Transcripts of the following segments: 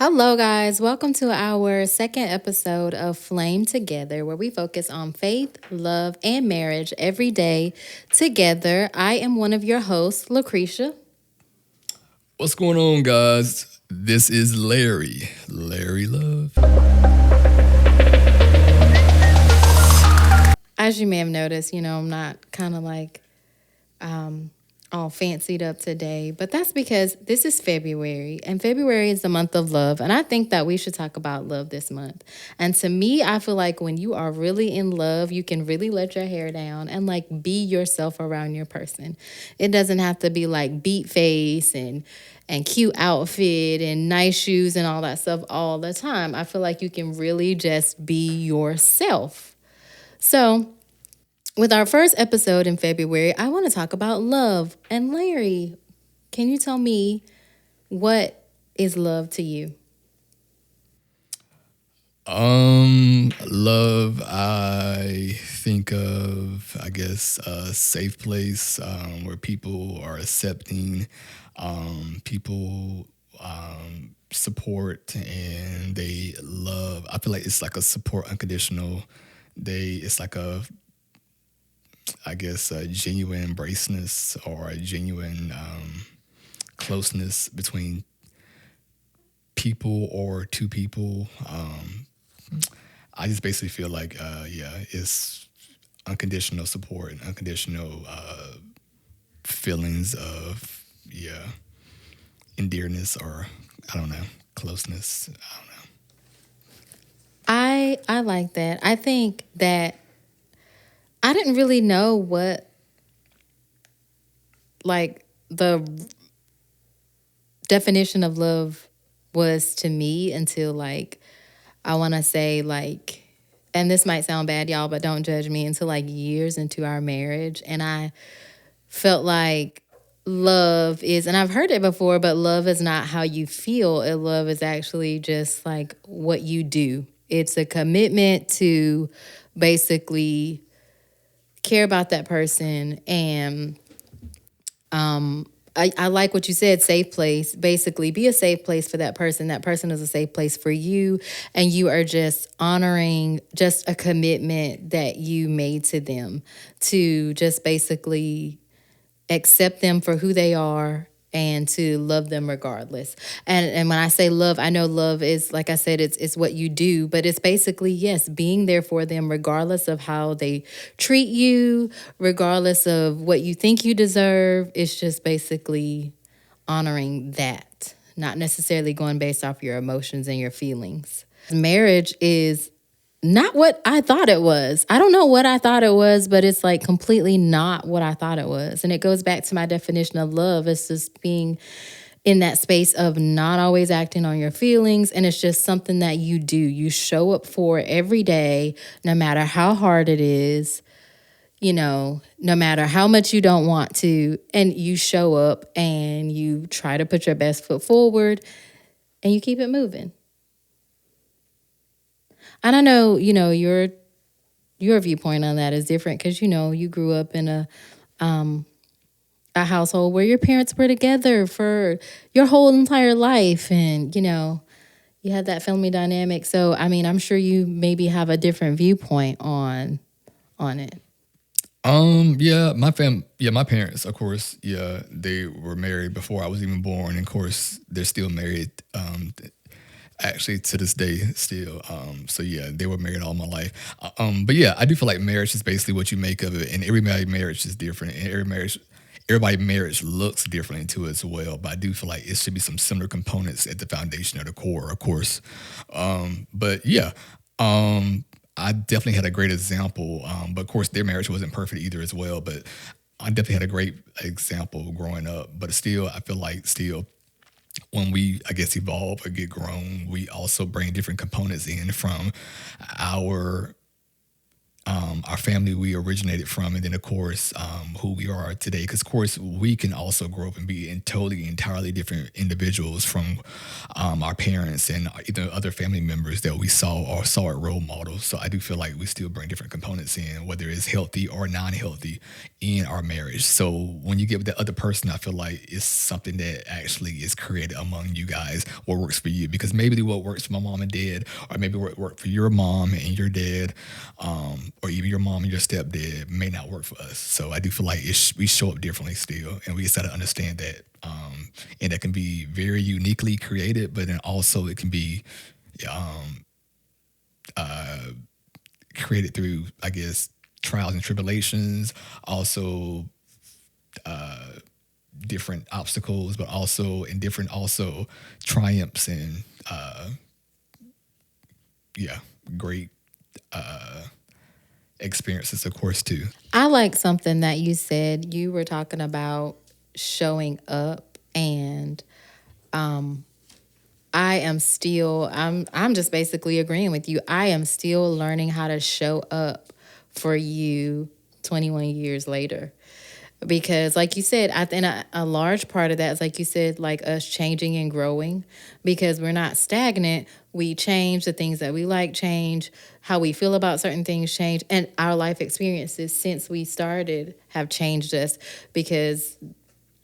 Hello, guys. Welcome to our second episode of Flame Together, where we focus on faith, love, and marriage every day together. I am one of your hosts, Lakresha. What's going on, guys? This is Larry. Larry Love. As you may have noticed, I'm not kind of like all fancied up today, but that's because this is February, and February is the month of love. And I think that we should talk about love this month. And to me, I feel like when you are really in love, you can really let your hair down and like be yourself around your person. It doesn't have to be like beat face and cute outfit and nice shoes and all that stuff all the time. I feel like you can really just be yourself. So, with our first episode in February, I want to talk about love. And Larry, can you tell me what is love to you? Love, I think of, I guess, a safe place where people are accepting, people support, and they love. I feel like it's like a support unconditional. It's like I guess, a genuine embraceness or a genuine closeness between people or two people. I just basically feel like, it's unconditional support and unconditional feelings of, endearness or, I don't know, closeness. I don't know. I like that. I think that I didn't really know what like the definition of love was to me until like I want to say like, and this might sound bad, y'all, but don't judge me, until like years into our marriage. And I felt like love is, and I've heard it before, but love is not how you feel. Love is actually just like what you do. It's a commitment to basically care about that person and I like what you said, safe place. Basically, be a safe place for that person. That person is a safe place for you. And you are just honoring just a commitment that you made to them to just basically accept them for who they are and to love them regardless. And when I say love, I know love is, like I said, it's what you do, but it's basically, yes, being there for them regardless of how they treat you, regardless of what you think you deserve. It's just basically honoring that, not necessarily going based off your emotions and your feelings. Marriage is not what I thought it was. I don't know what I thought it was, but it's like completely not what I thought it was. And it goes back to my definition of love. It's just being in that space of not always acting on your feelings. And it's just something that you do. You show up for every day, no matter how hard it is, no matter how much you don't want to. And you show up and you try to put your best foot forward and you keep it moving. And I know, your viewpoint on that is different because you grew up in a household where your parents were together for your whole entire life, and you had that family dynamic. So I mean, I'm sure you maybe have a different viewpoint on it. My parents, of course, they were married before I was even born. And of course, they're still married. Actually, to this day, still. So yeah, they were married all my life. But yeah, I do feel like marriage is basically what you make of it, and everybody marriage is different, and everybody marriage looks differently too as well. But I do feel like it should be some similar components at the foundation or the core, of course. But yeah, I definitely had a great example. But of course, their marriage wasn't perfect either as well. But I definitely had a great example growing up. But still, I feel like still when we, I guess, evolve or get grown, we also bring different components in from our our family we originated from, and then of course who we are today. Because of course we can also grow up and be in totally entirely different individuals from our parents and either other family members that we saw or saw at role models. So I do feel like we still bring different components in, whether it's healthy or non-healthy, in our marriage. So when you get with the other person, I feel like it's something that actually is created among you guys, what works for you. Because maybe what works for my mom and dad, or maybe what worked for your mom and your dad, or even your mom and your stepdad, may not work for us. So I do feel like we show up differently still, and we just got to understand that. And that can be very uniquely created, but then also it can be created through, I guess, trials and tribulations, also different obstacles, but also in different also triumphs and yeah, great experiences, of course, too. I like something that you said. You were talking about showing up, and I'm just basically agreeing with you. I am still learning how to show up for you 21 years later. Because like you said, I think a large part of that is, like you said, like us changing and growing, because we're not stagnant. We change, the things that we like change, how we feel about certain things change, and our life experiences since we started have changed us, because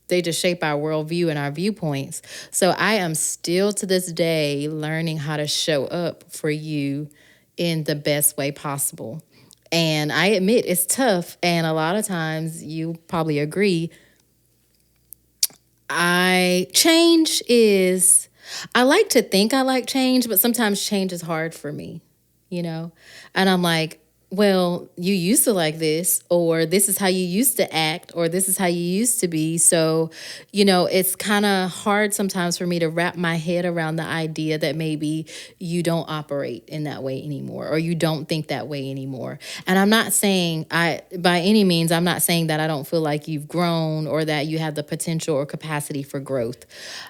they just shape our worldview and our viewpoints. So I am still to this day learning how to show up for you in the best way possible. And I admit it's tough. And a lot of times, you probably agree, I like to think I like change, but sometimes change is hard for me, you know? And I'm like, well, you used to like this, or this is how you used to act, or this is how you used to be. So, it's kind of hard sometimes for me to wrap my head around the idea that maybe you don't operate in that way anymore, or you don't think that way anymore. And I'm not saying by any means, I'm not saying that I don't feel like you've grown or that you have the potential or capacity for growth.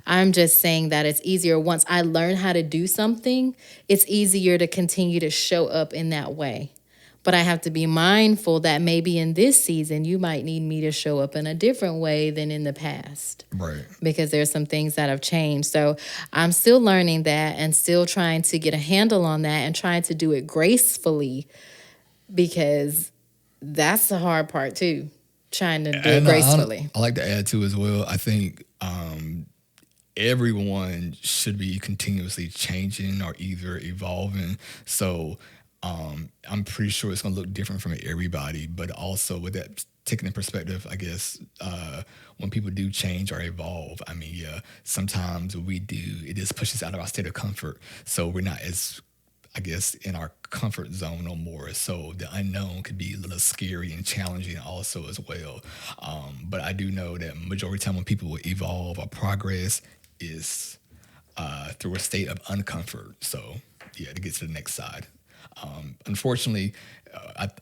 I'm just saying that it's easier once I learn how to do something, it's easier to continue to show up in that way. But I have to be mindful that maybe in this season, you might need me to show up in a different way than in the past. Right. Because there's some things that have changed. So I'm still learning that and still trying to get a handle on that and trying to do it gracefully, because that's the hard part too, trying to do it And gracefully. I like to add too as well. I think everyone should be continuously changing or either evolving. So I'm pretty sure it's going to look different from everybody, but also with that taking in perspective, I guess when people do change or evolve, I mean, yeah, sometimes it just pushes us out of our state of comfort. So we're not as, I guess, in our comfort zone no more. So the unknown could be a little scary and challenging also as well. But I do know that majority of the time when people will evolve or progress is through a state of uncomfort. So yeah, to get to the next side. Unfortunately,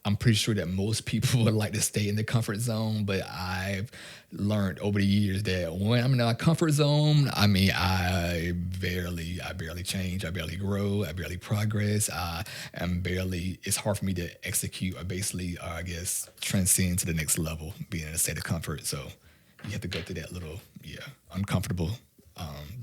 I'm pretty sure that most people would like to stay in the comfort zone, but I've learned over the years that when I'm in a comfort zone, I mean, I barely change, I barely grow, I barely progress, it's hard for me to execute or basically, I guess, transcend to the next level, being in a state of comfort. So you have to go through that little, uncomfortable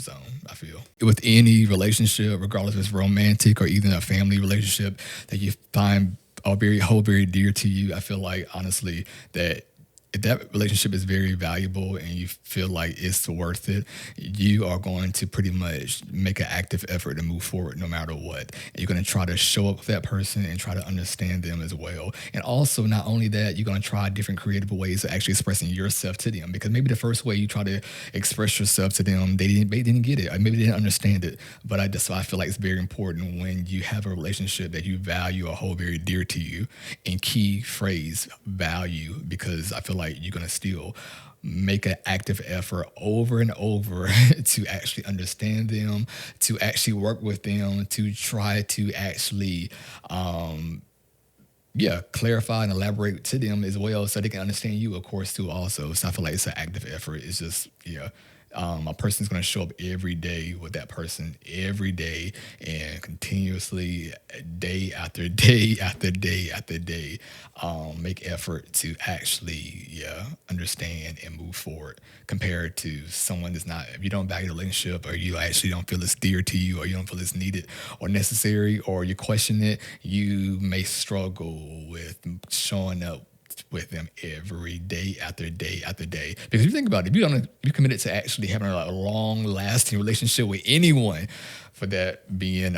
zone, I feel. With any relationship, regardless if it's romantic or even a family relationship that you find hold very dear to you, I feel like honestly that if that relationship is very valuable and you feel like it's worth it, you are going to pretty much make an active effort to move forward no matter what. And you're going to try to show up for that person and try to understand them as well. And also, not only that, you're going to try different creative ways of actually expressing yourself to them. Because maybe the first way you try to express yourself to them, they didn't get it. Or maybe they didn't understand it. But I feel like it's very important when you have a relationship that you value or hold very dear to you. And key phrase, value, because I feel like you're going to still make an active effort over and over to actually understand them, to actually work with them, to try to actually clarify and elaborate to them as well so they can understand you, of course, too, also. So I feel like it's an active effort. It's just, A person's going to show up every day with that person every day and continuously, day after day after day after day, make effort to actually, yeah, understand and move forward compared to someone that's not, if you don't value the relationship or you actually don't feel it's dear to you or you don't feel it's needed or necessary or you question it, you may struggle with showing up with them every day after day after day. Because if you think about it, if you don't, if you're committed to actually having a long lasting relationship with anyone, for that being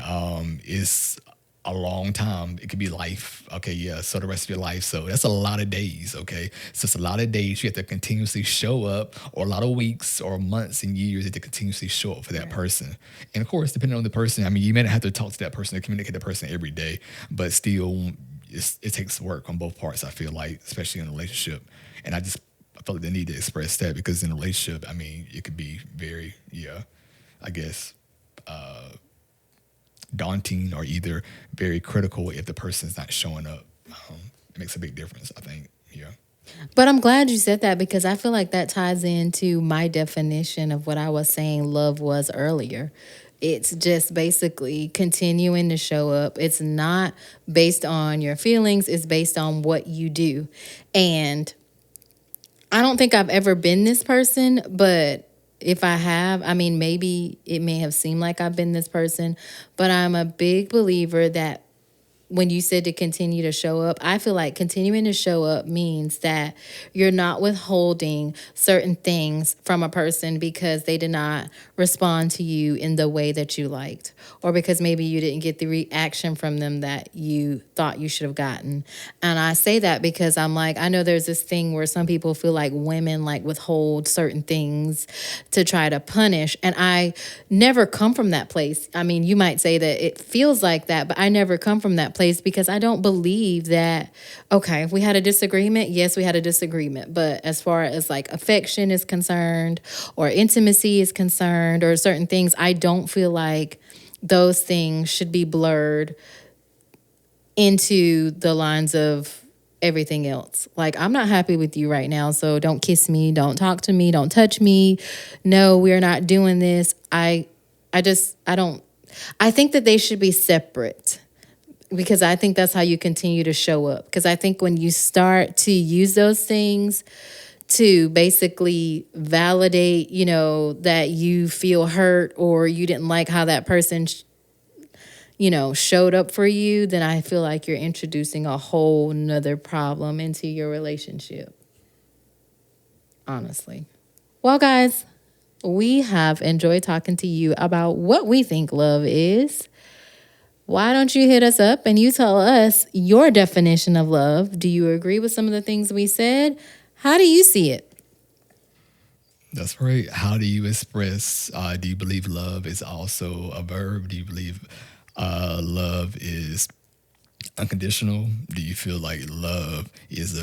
is a long time. It could be life. Okay, yeah. So the rest of your life. So that's a lot of days. Okay, so it's a lot of days you have to continuously show up, or a lot of weeks or months and years you have to continuously show up for that person. And of course, depending on the person, I mean, you may not have to talk to that person or communicate with that person every day, but still, it takes work on both parts. I feel like, especially in a relationship, and I feel like they need to express that because in a relationship, I mean, it could be very, yeah, I guess, daunting or either very critical if the person's not showing up. It makes a big difference, I think. Yeah. But I'm glad you said that because I feel like that ties into my definition of what I was saying love was earlier. It's just basically continuing to show up. It's not based on your feelings, it's based on what you do. And I don't think I've ever been this person, but if I have, I mean, maybe it may have seemed like I've been this person, but I'm a big believer that when you said to continue to show up, I feel like continuing to show up means that you're not withholding certain things from a person because they did not respond to you in the way that you liked, or because maybe you didn't get the reaction from them that you thought you should have gotten. And I say that because I'm like, I know there's this thing where some people feel like women like withhold certain things to try to punish. And I never come from that place. I mean, you might say that it feels like that, but I never come from that place because I don't believe that, okay, if we had a disagreement, yes, we had a disagreement. But as far as like affection is concerned or intimacy is concerned or certain things, I don't feel like those things should be blurred into the lines of everything else. Like, I'm not happy with you right now, so don't kiss me, don't talk to me, don't touch me. No, we're not doing this. I don't I think that they should be separate because I think that's how you continue to show up. Because I think when you start to use those things to basically validate, that you feel hurt or you didn't like how that person, showed up for you, then I feel like you're introducing a whole nother problem into your relationship, honestly. Well, guys, we have enjoyed talking to you about what we think love is. Why don't you hit us up and you tell us your definition of love? Do you agree with some of the things we said? How do you see it? That's right. How do you express? Do you believe love is also a verb? Do you believe love is unconditional? Do you feel like love is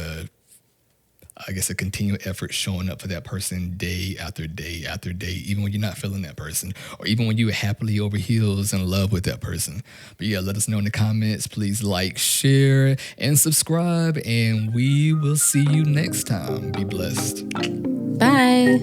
I guess, a continual effort showing up for that person day after day after day, even when you're not feeling that person, or even when you are happily over heels in love with that person? But yeah, let us know in the comments. Please like, share, and subscribe, and we will see you next time. Be blessed. Bye.